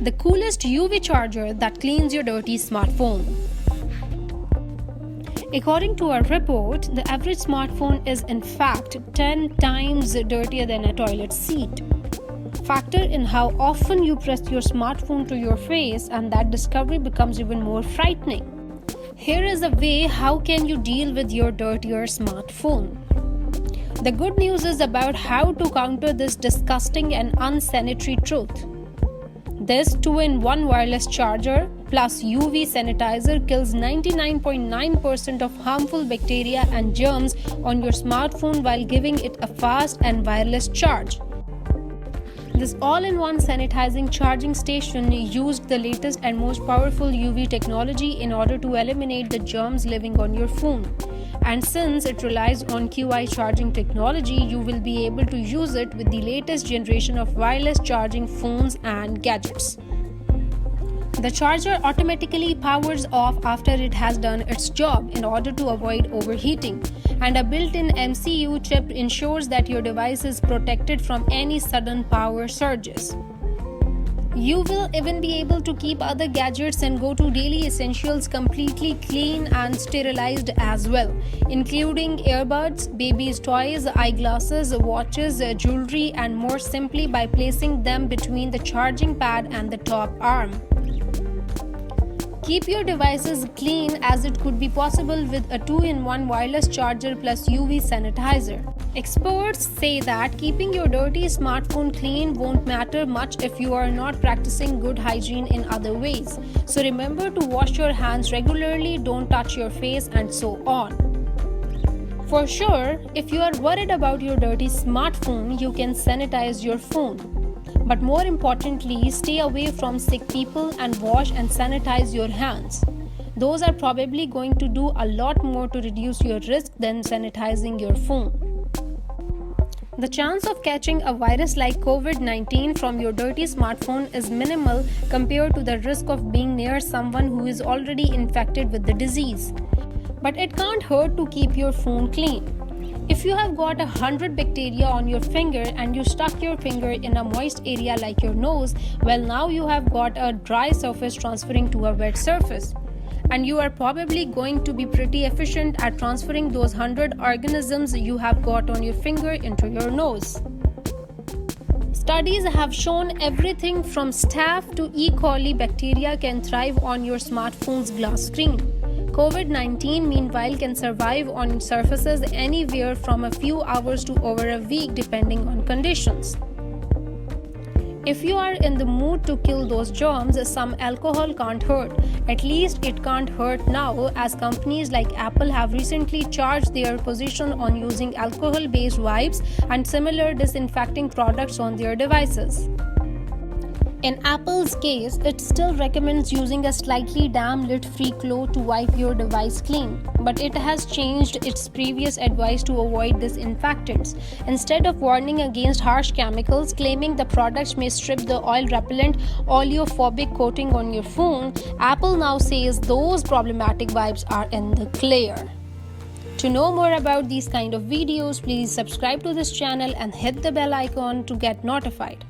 the coolest UV charger that cleans your dirty smartphone. According to a report, the average smartphone is in fact 10 times dirtier than a toilet seat. Factor in how often you press your smartphone to your face, and that discovery becomes even more frightening. Here is a way how can you deal with your dirtier smartphone. The good news is about how to counter this disgusting and unsanitary truth. This 2-in-1 wireless charger plus UV sanitizer kills 99.9% of harmful bacteria and germs on your smartphone while giving it a fast and wireless charge. This all-in-one sanitizing charging station used the latest and most powerful UV technology in order to eliminate the germs living on your phone. And since it relies on QI charging technology, you will be able to use it with the latest generation of wireless charging phones and gadgets. The charger automatically powers off after it has done its job in order to avoid overheating, and a built-in MCU chip ensures that your device is protected from any sudden power surges. You will even be able to keep other gadgets and go-to daily essentials completely clean and sterilized as well, including earbuds, baby's toys, eyeglasses, watches, jewelry, and more simply by placing them between the charging pad and the top arm. Keep your devices clean as it could be possible with a 2-in-1 wireless charger plus UV sanitizer. Experts say that keeping your dirty smartphone clean won't matter much if you are not practicing good hygiene in other ways. So remember to wash your hands regularly, don't touch your face, and so on. For sure, if you are worried about your dirty smartphone, you can sanitize your phone. But more importantly, stay away from sick people and wash and sanitize your hands. Those are probably going to do a lot more to reduce your risk than sanitizing your phone. The chance of catching a virus like COVID-19 from your dirty smartphone is minimal compared to the risk of being near someone who is already infected with the disease. But it can't hurt to keep your phone clean. If you have got 100 bacteria on your finger and you stuck your finger in a moist area like your nose, well, now you have got a dry surface transferring to a wet surface. And you are probably going to be pretty efficient at transferring those 100 organisms you have got on your finger into your nose. Studies have shown everything from staph to E. coli bacteria can thrive on your smartphone's glass screen. COVID-19, meanwhile, can survive on surfaces anywhere from a few hours to over a week depending on conditions. If you are in the mood to kill those germs, some alcohol can't hurt. At least it can't hurt now, as companies like Apple have recently charged their position on using alcohol-based wipes and similar disinfecting products on their devices. In Apple's case, it still recommends using a slightly damp lid-free cloth to wipe your device clean, but it has changed its previous advice to avoid disinfectants. Instead of warning against harsh chemicals, claiming the products may strip the oil-repellent oleophobic coating on your phone, Apple now says those problematic wipes are in the clear. To know more about these kind of videos, please subscribe to this channel and hit the bell icon to get notified.